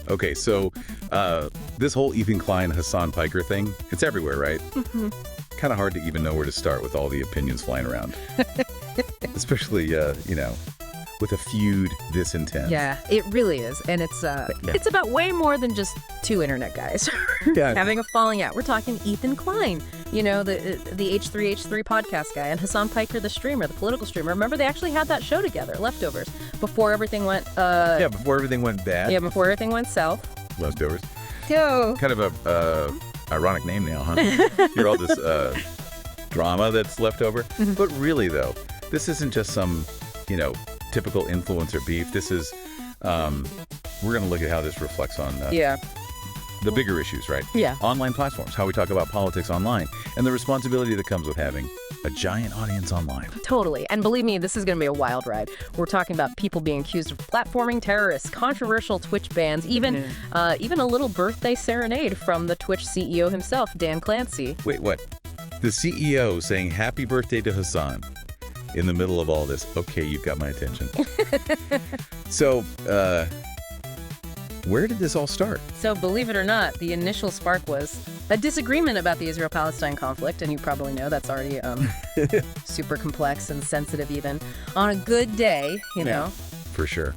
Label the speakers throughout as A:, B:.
A: Okay, so this whole Ethan Klein, Hassan Piker thing, it's everywhere, right?
B: Mm-hmm.
A: Kind of hard to even know where to start with all the opinions flying around. Especially, with a feud this intense.
B: Yeah, it really is. And it's about way more than just two internet guys having a falling out. We're talking Ethan Klein, the H3H3 podcast guy, and Hasan Piker, the streamer, the political streamer. Remember, they actually had that show together, Leftovers, before everything went...
A: before everything went bad.
B: Yeah, before everything went south.
A: Leftovers.
B: Yo.
A: Kind of a ironic name now, huh? Hear all this drama that's left over.
B: Mm-hmm.
A: But really, though, this isn't just some, typical influencer beef. This is, we're going to look at how this reflects on the bigger issues, right?
B: Yeah.
A: Online platforms, how we talk about politics online, and the responsibility that comes with having a giant audience online.
B: Totally. And believe me, this is going to be a wild ride. We're talking about people being accused of platforming terrorists, controversial Twitch bans, even a little birthday serenade from the Twitch CEO himself, Dan Clancy.
A: Wait, what? The CEO saying happy birthday to Hassan in the middle of all this. Okay, you've got my attention. So, where did this all start?
B: So, believe it or not, the initial spark was a disagreement about the Israel-Palestine conflict, and you probably know that's already super complex and sensitive even. On a good day, you know.
A: For sure.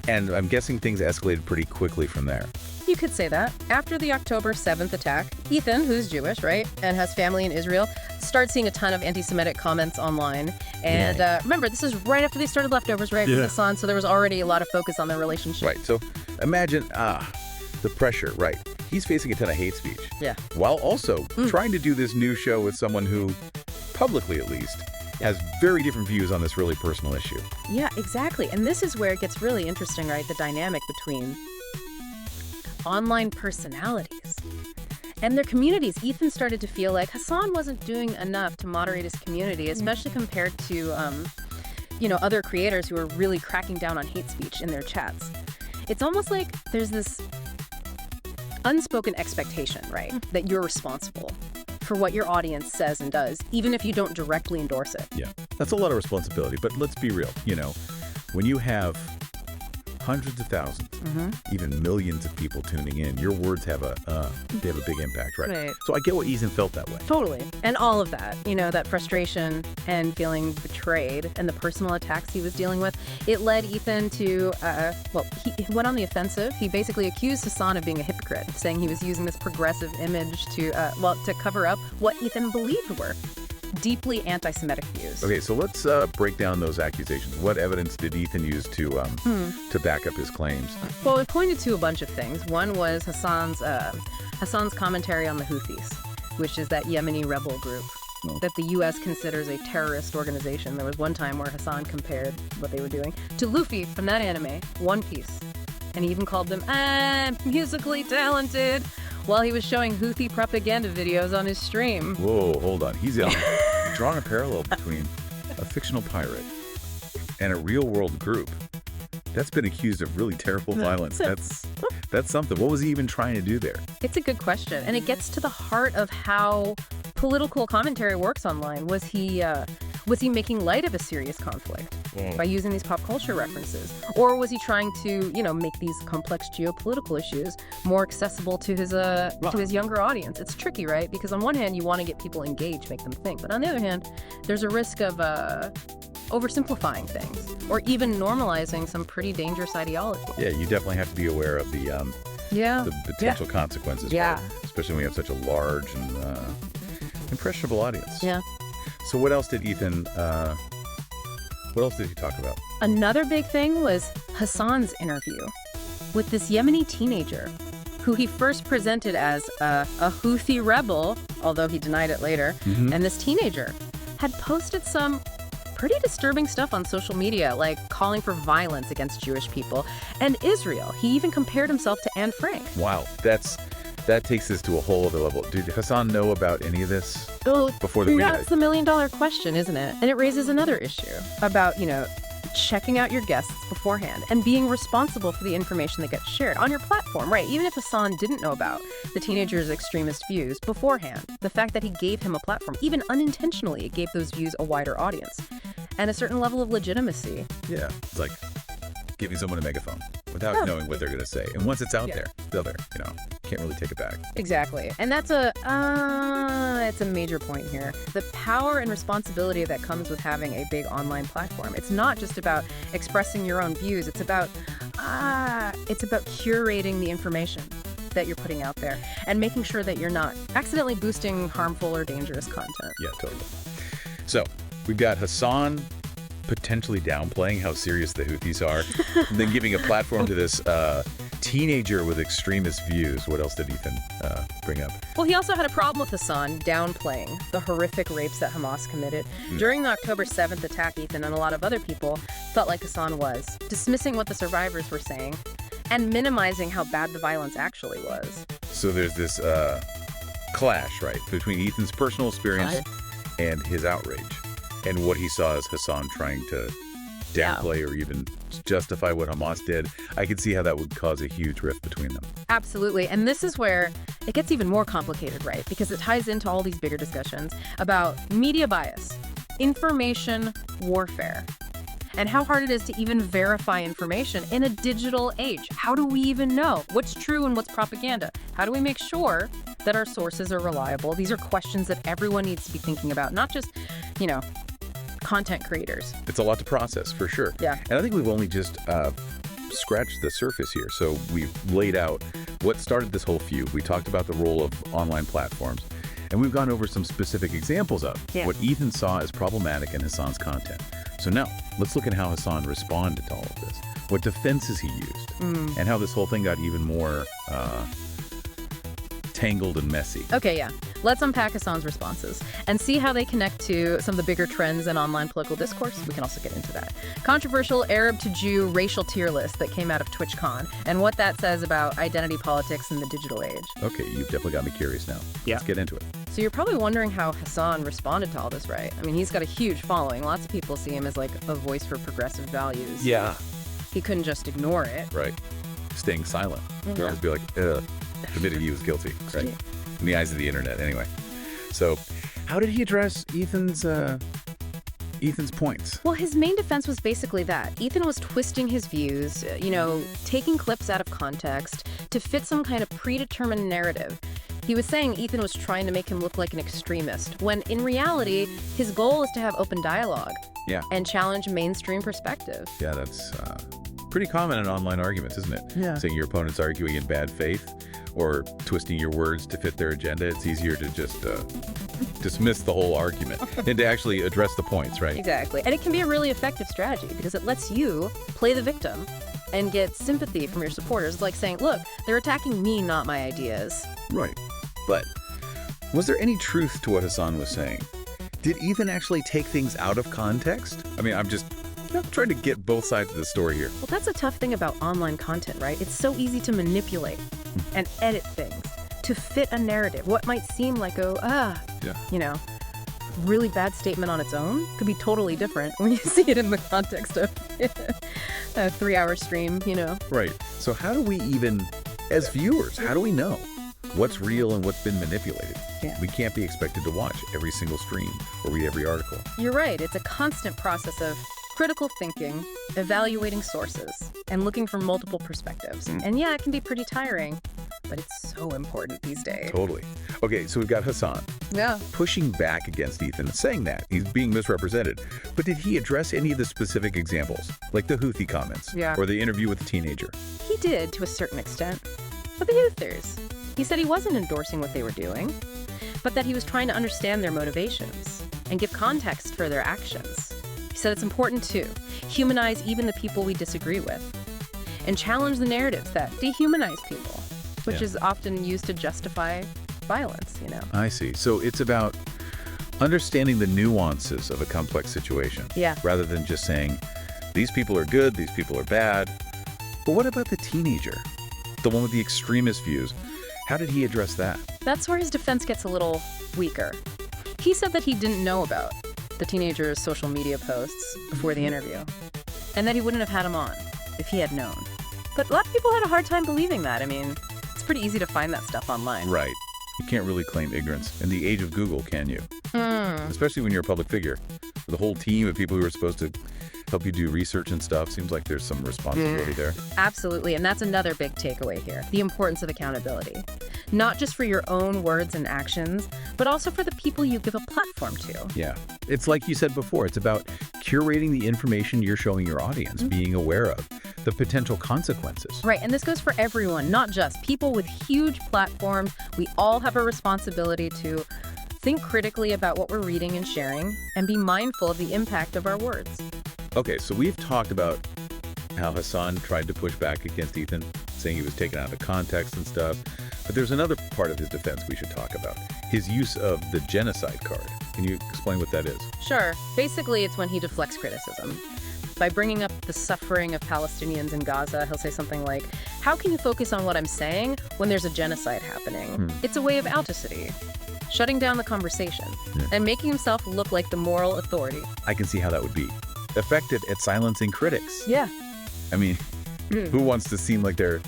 A: And I'm guessing things escalated pretty quickly from there.
B: You could say that. After the October 7th attack, Ethan, who's Jewish, right, and has family in Israel, started seeing a ton of anti-Semitic comments online. And remember, this is right after they started Leftovers, right, with Hassan, so there was already a lot of focus on their relationship.
A: Right, so imagine the pressure, right? He's facing a ton of hate speech.
B: Yeah.
A: While also trying to do this new show with someone who, publicly at least, has very different views on this really personal issue.
B: Yeah, exactly. And this is where it gets really interesting, right? The dynamic between online personalities and their communities. Ethan started to feel like Hassan wasn't doing enough to moderate his community, especially compared to, other creators who are really cracking down on hate speech in their chats. It's almost like there's this unspoken expectation, right, that you're responsible for what your audience says and does, even if you don't directly endorse it.
A: Yeah, that's a lot of responsibility, but let's be real. When you have hundreds of thousands, even millions of people tuning in, your words have a big impact, right? So I get what Ethan felt that way.
B: Totally. And all of that, that frustration and feeling betrayed and the personal attacks he was dealing with, it led Ethan to, he went on the offensive. He basically accused Hassan of being a hypocrite, saying he was using this progressive image to cover up what Ethan believed were deeply anti-Semitic views.
A: Okay, so let's break down those accusations. What evidence did Ethan use to back up his claims?
B: Well, it pointed to a bunch of things. One was Hassan's commentary on the Houthis, which is that Yemeni rebel group that the U.S. considers a terrorist organization. There was one time where Hassan compared what they were doing to Luffy from that anime, One Piece. And he even called them musically talented while he was showing Houthi propaganda videos on his stream.
A: Whoa, hold on. He's drawing a parallel between a fictional pirate and a real-world group that's been accused of really terrible violence. That's something. What was he even trying to do there?
B: It's a good question, and it gets to the heart of how political commentary works online. Was he making light of a serious conflict by using these pop culture references? Or was he trying to, make these complex geopolitical issues more accessible to his younger audience? It's tricky, right? Because on one hand, you want to get people engaged, make them think. But on the other hand, there's a risk of oversimplifying things or even normalizing some pretty dangerous ideology.
A: Yeah, you definitely have to be aware of the potential consequences.
B: Yeah.
A: Especially when you have such a large and impressionable audience.
B: Yeah.
A: So what else did Ethan, what else did he talk about?
B: Another big thing was Hassan's interview with this Yemeni teenager who he first presented as a Houthi rebel, although he denied it later. And this teenager had posted some pretty disturbing stuff on social media, like calling for violence against Jewish people and Israel. He even compared himself to Anne Frank.
A: Wow, that takes this to a whole other level. Did Hassan know about any of this before the video?
B: That's the million-dollar question, isn't it? And it raises another issue about, checking out your guests beforehand and being responsible for the information that gets shared on your platform, right? Even if Hassan didn't know about the teenager's extremist views beforehand, the fact that he gave him a platform, even unintentionally, it gave those views a wider audience and a certain level of legitimacy.
A: Yeah, it's like giving someone a megaphone. without knowing what they're going to say. And once it's out there, they're there, can't really take it back.
B: Exactly. And that's it's a major point here. The power and responsibility that comes with having a big online platform. It's not just about expressing your own views. It's about curating the information that you're putting out there and making sure that you're not accidentally boosting harmful or dangerous content.
A: Yeah, totally. So we've got Hassan potentially downplaying how serious the Houthis are, and then giving a platform to this teenager with extremist views. What else did Ethan bring up?
B: Well, he also had a problem with Hassan downplaying the horrific rapes that Hamas committed. During the October 7th attack, Ethan and a lot of other people felt like Hassan was dismissing what the survivors were saying and minimizing how bad the violence actually was.
A: So there's this clash, right, between Ethan's personal experience and his outrage, and what he saw as Hassan trying to downplay or even justify what Hamas did. I could see how that would cause a huge rift between them.
B: Absolutely. And this is where it gets even more complicated, right? Because it ties into all these bigger discussions about media bias, information warfare, and how hard it is to even verify information in a digital age. How do we even know what's true and what's propaganda? How do we make sure that our sources are reliable? These are questions that everyone needs to be thinking about, not just, content creators.
A: It's a lot to process, for sure.
B: Yeah.
A: And I think we've only just scratched the surface here. So we've laid out what started this whole feud. We talked about the role of online platforms, and we've gone over some specific examples of what Ethan saw as problematic in Hassan's content. So now, let's look at how Hassan responded to all of this, what defenses he used, and how this whole thing got even more tangled and messy.
B: Okay, yeah. Let's unpack Hassan's responses and see how they connect to some of the bigger trends in online political discourse. We can also get into that. Controversial Arab to Jew racial tier list that came out of TwitchCon and what that says about identity politics in the digital age.
A: Okay, you've definitely got me curious now.
C: Yeah.
A: Let's get into it.
B: So you're probably wondering how Hassan responded to all this, right? I mean, he's got a huge following. Lots of people see him as like a voice for progressive values.
C: Yeah.
B: He couldn't just ignore it.
A: Right. Staying silent. Girls be like, admitted he was guilty, right? In the eyes of the internet, anyway. So, how did he address Ethan's points?
B: Well, his main defense was basically that Ethan was twisting his views, taking clips out of context to fit some kind of predetermined narrative. He was saying Ethan was trying to make him look like an extremist, when in reality, his goal is to have open dialogue and challenge mainstream perspective.
A: Yeah, that's pretty common in online arguments, isn't it?
C: Yeah.
A: Saying your opponent's arguing in bad faith or twisting your words to fit their agenda. It's easier to just dismiss the whole argument than to actually address the points, right?
B: Exactly. And it can be a really effective strategy because it lets you play the victim and get sympathy from your supporters. It's like saying, look, they're attacking me, not my ideas.
A: Right. But was there any truth to what Hassan was saying? Did Ethan actually take things out of context? I mean, I'm just trying to get both sides of the story here.
B: Well, that's a tough thing about online content, right? It's so easy to manipulate and edit things to fit a narrative. What might seem like really bad statement on its own could be totally different when you see it in the context of a 3-hour stream,
A: Right. So how do we even, as viewers, how do we know what's real and what's been manipulated?
B: Yeah.
A: We can't be expected to watch every single stream or read every article.
B: You're right. It's a constant process of critical thinking, evaluating sources, and looking for multiple perspectives. And yeah, it can be pretty tiring, but it's so important these days.
A: Totally. Okay, so we've got Hassan pushing back against Ethan, saying that he's being misrepresented. But did he address any of the specific examples, like the Houthi comments or the interview with the teenager?
B: He did, to a certain extent. But the Houthis, he said he wasn't endorsing what they were doing, but that he was trying to understand their motivations and give context for their actions. He said it's important to humanize even the people we disagree with and challenge the narratives that dehumanize people, which is often used to justify violence,
A: I see. So it's about understanding the nuances of a complex situation rather than just saying, these people are good, these people are bad. But what about the teenager, the one with the extremist views? How did he address that?
B: That's where his defense gets a little weaker. He said that he didn't know about the teenager's social media posts before the interview, and that he wouldn't have had him on if he had known. But a lot of people had a hard time believing that. I mean, it's pretty easy to find that stuff online.
A: Right. You can't really claim ignorance in the age of Google, can you? Especially when you're a public figure. the whole team of people who are supposed to help you do research and stuff. Seems like there's some responsibility there.
B: Absolutely, and that's another big takeaway here, the importance of accountability. Not just for your own words and actions, but also for the people you give a platform to.
A: Yeah. It's like you said before, it's about curating the information you're showing your audience, being aware of the potential consequences.
B: Right, and this goes for everyone, not just people with huge platforms. We all have a responsibility to think critically about what we're reading and sharing and be mindful of the impact of our words.
A: Okay, so we've talked about how Hassan tried to push back against Ethan, saying he was taken out of context and stuff. But there's another part of his defense we should talk about, his use of the genocide card. Can you explain what that is?
B: Sure. Basically, it's when he deflects criticism. By bringing up the suffering of Palestinians in Gaza, he'll say something like, how can you focus on what I'm saying when there's a genocide happening? It's a way of altrucity, shutting down the conversation, and making himself look like the moral authority.
A: I can see how that would be effective at silencing critics.
B: Yeah.
A: I mean, who wants to seem like they're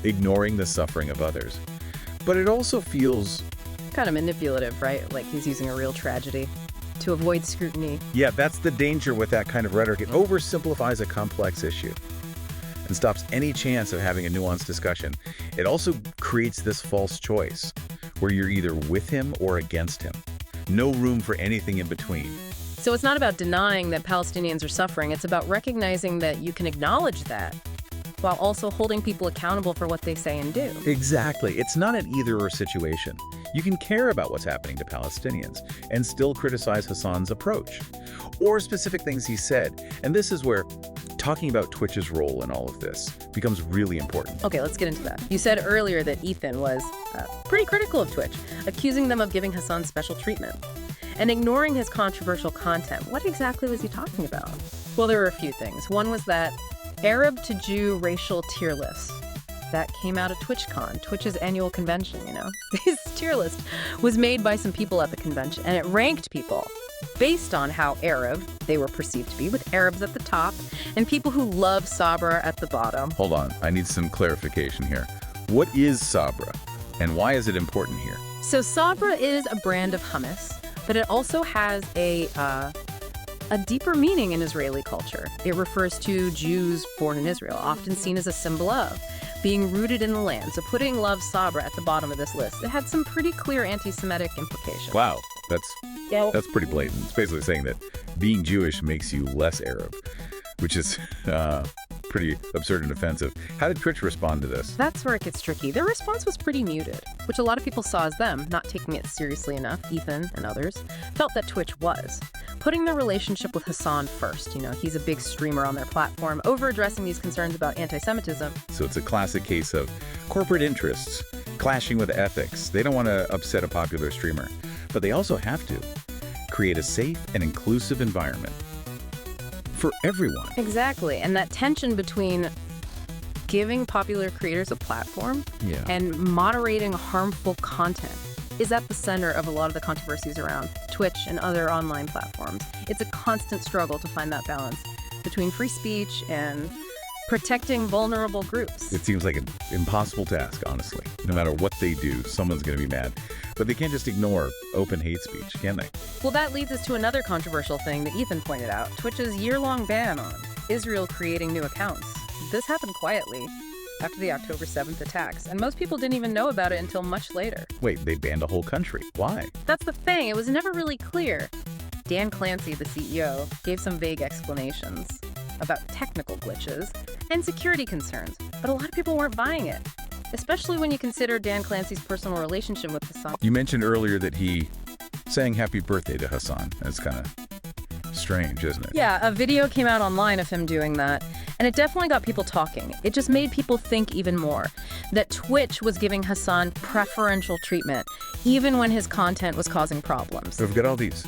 A: ignoring the suffering of others? But it also feels
B: kind of manipulative, right? Like he's using a real tragedy to avoid scrutiny.
A: Yeah, that's the danger with that kind of rhetoric. It oversimplifies a complex issue and stops any chance of having a nuanced discussion. It also creates this false choice where you're either with him or against him. No room for anything in between.
B: So it's not about denying that Palestinians are suffering. It's about recognizing that you can acknowledge that while also holding people accountable for what they say and do.
A: Exactly. It's not an either-or situation. You can care about what's happening to Palestinians and still criticize Hassan's approach or specific things he said. And this is where talking about Twitch's role in all of this becomes really important.
B: Okay, let's get into that. You said earlier that Ethan was pretty critical of Twitch, accusing them of giving Hassan special treatment and ignoring his controversial content. What exactly was he talking about? Well, there were a few things. One was that Arab to Jew racial tier list that came out of TwitchCon, Twitch's annual convention, you know. This tier list was made by some people at the convention, and it ranked people based on how Arab they were perceived to be, with Arabs at the top and people who love Sabra at the bottom.
A: Hold on, I need some clarification here. What is Sabra, and why is it important here?
B: So Sabra is a brand of hummus, but it also has a deeper meaning in Israeli culture. It refers to Jews born in Israel, often seen as a symbol of being rooted in the land. So putting Love Sabra at the bottom of this list, it had some pretty clear anti-Semitic implications.
A: Wow, that's pretty blatant. It's basically saying that being Jewish makes you less Arab, which is pretty absurd and offensive. How did Twitch respond to this?
B: That's where it gets tricky. Their response was pretty muted, which a lot of people saw as them not taking it seriously enough. Ethan and others felt that Twitch was putting their relationship with Hassan first. You know, he's a big streamer on their platform, over-addressing these concerns about anti-Semitism.
A: So it's a classic case of corporate interests clashing with ethics. They don't want to upset a popular streamer, but they also have to create a safe and inclusive environment for everyone.
B: Exactly. And that tension between giving popular creators a platform and moderating harmful content is at the center of a lot of the controversies around Twitch and other online platforms. It's a constant struggle to find that balance between free speech and protecting vulnerable groups.
A: It seems like an impossible task, honestly. No matter what they do, someone's going to be mad. But they can't just ignore open hate speech, can they?
B: Well, that leads us to another controversial thing that Ethan pointed out, Twitch's year-long ban on Israel creating new accounts. This happened quietly after the October 7th attacks, and most people didn't even know about it until much later.
A: Wait, they banned a whole country. Why?
B: That's the thing. It was never really clear. Dan Clancy, the CEO, gave some vague explanations about technical glitches and security concerns, but a lot of people weren't buying it, especially when you consider Dan Clancy's personal relationship with Hassan.
A: You mentioned earlier that he sang happy birthday to Hassan. That's kind of strange, isn't it?
B: Yeah, a video came out online of him doing that, and it definitely got people talking. It just made people think even more that Twitch was giving Hassan preferential treatment, even when his content was causing problems.
A: So we've got all these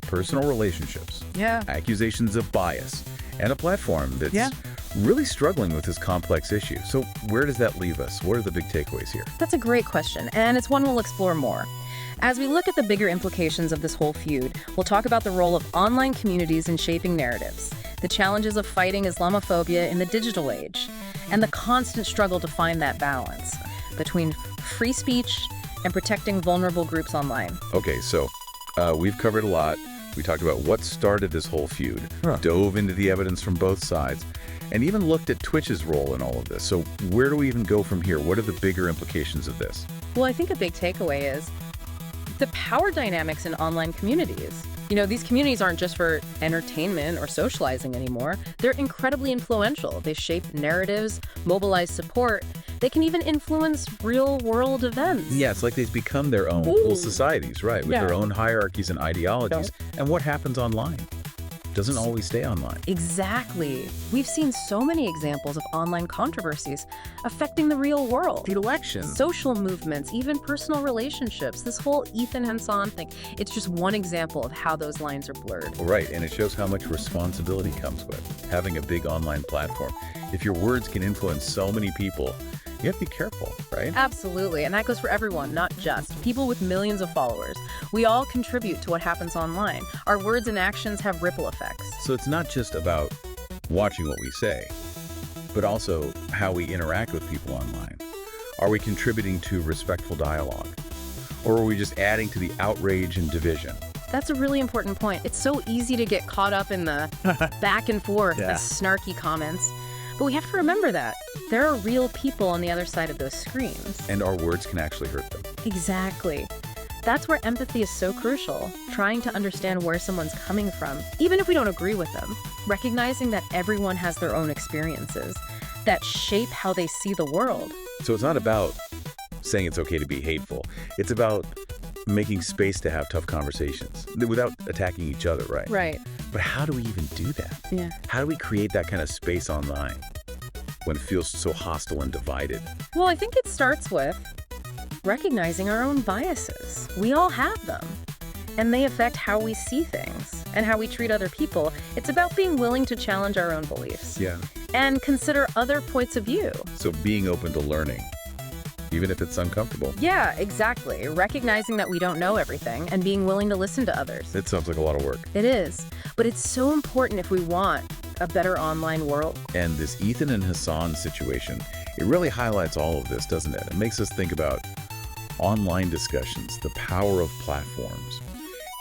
A: personal relationships, accusations of bias, and a platform that's really struggling with this complex issue. So where does that leave us? What are the big takeaways here?
B: That's a great question, and it's one we'll explore more. As we look at the bigger implications of this whole feud, we'll talk about the role of online communities in shaping narratives, the challenges of fighting Islamophobia in the digital age, and the constant struggle to find that balance between free speech and protecting vulnerable groups online.
A: Okay, so we've covered a lot. We talked about what started this whole feud, dove into the evidence from both sides, and even looked at Twitch's role in all of this. So where do we even go from here? What are the bigger implications of this?
B: Well, I think a big takeaway is the power dynamics in online communities. You know, these communities aren't just for entertainment or socializing anymore. They're incredibly influential. They shape narratives, mobilize support. They can even influence real-world events.
A: Yeah, it's like they've become their own little societies, right, with their own hierarchies and ideologies. And what happens online doesn't always stay online.
B: Exactly. We've seen so many examples of online controversies affecting the real world.
A: The election.
B: Social movements, even personal relationships. This whole Ethan Hassan thing, it's just one example of how those lines are blurred.
A: Right, and it shows how much responsibility comes with having a big online platform. If your words can influence so many people, you have to be careful, right?
B: Absolutely, and that goes for everyone, not just people with millions of followers. We all contribute to what happens online. Our words and actions have ripple effects.
A: So it's not just about watching what we say, but also how we interact with people online. Are we contributing to respectful dialogue? Or are we just adding to the outrage and division?
B: That's a really important point. It's so easy to get caught up in the back and forth, the snarky comments. But we have to remember that there are real people on the other side of those screens.
A: And our words can actually hurt them.
B: Exactly. That's where empathy is so crucial, trying to understand where someone's coming from, even if we don't agree with them. Recognizing that everyone has their own experiences that shape how they see the world.
A: So it's not about saying it's okay to be hateful. It's about making space to have tough conversations without attacking each other, right?
B: Right.
A: But how do we even do that?
B: Yeah.
A: How do we create that kind of space online when it feels so hostile and divided?
B: Well, I think it starts with recognizing our own biases. We all have them, and they affect how we see things and how we treat other people. It's about being willing to challenge our own beliefs.
A: Yeah.
B: And consider other points of view.
A: So being open to learning, even if it's uncomfortable.
B: Yeah, exactly. Recognizing that we don't know everything and being willing to listen to others.
A: It sounds like a lot of work.
B: It is, but it's so important if we want a better online world.
A: And this Ethan and Hassan situation, it really highlights all of this, doesn't it? It makes us think about online discussions, the power of platforms,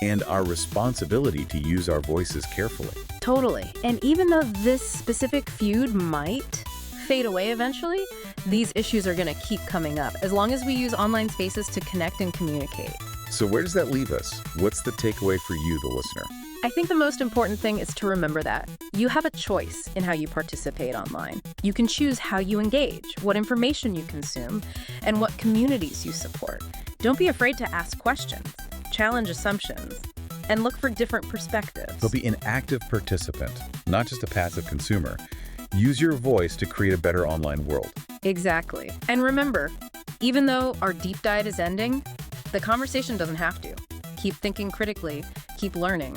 A: and our responsibility to use our voices carefully.
B: Totally. And even though this specific feud might fade away eventually, these issues are going to keep coming up as long as we use online spaces to connect and communicate.
A: So where does that leave us? What's the takeaway for you, the listener?
B: I think the most important thing is to remember that you have a choice in how you participate online. You can choose how you engage, what information you consume, and what communities you support. Don't be afraid to ask questions, challenge assumptions, and look for different perspectives.
A: But be an active participant, not just a passive consumer. Use your voice to create a better online world.
B: Exactly. And remember, even though our deep dive is ending, the conversation doesn't have to. Keep thinking critically, keep learning,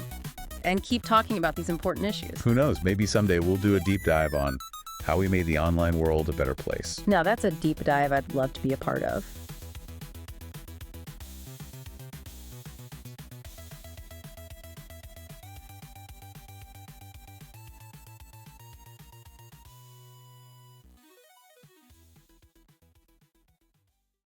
B: and keep talking about these important issues.
A: Who knows, maybe someday we'll do a deep dive on how we made the online world a better place.
B: Now, that's a deep dive I'd love to be a part of.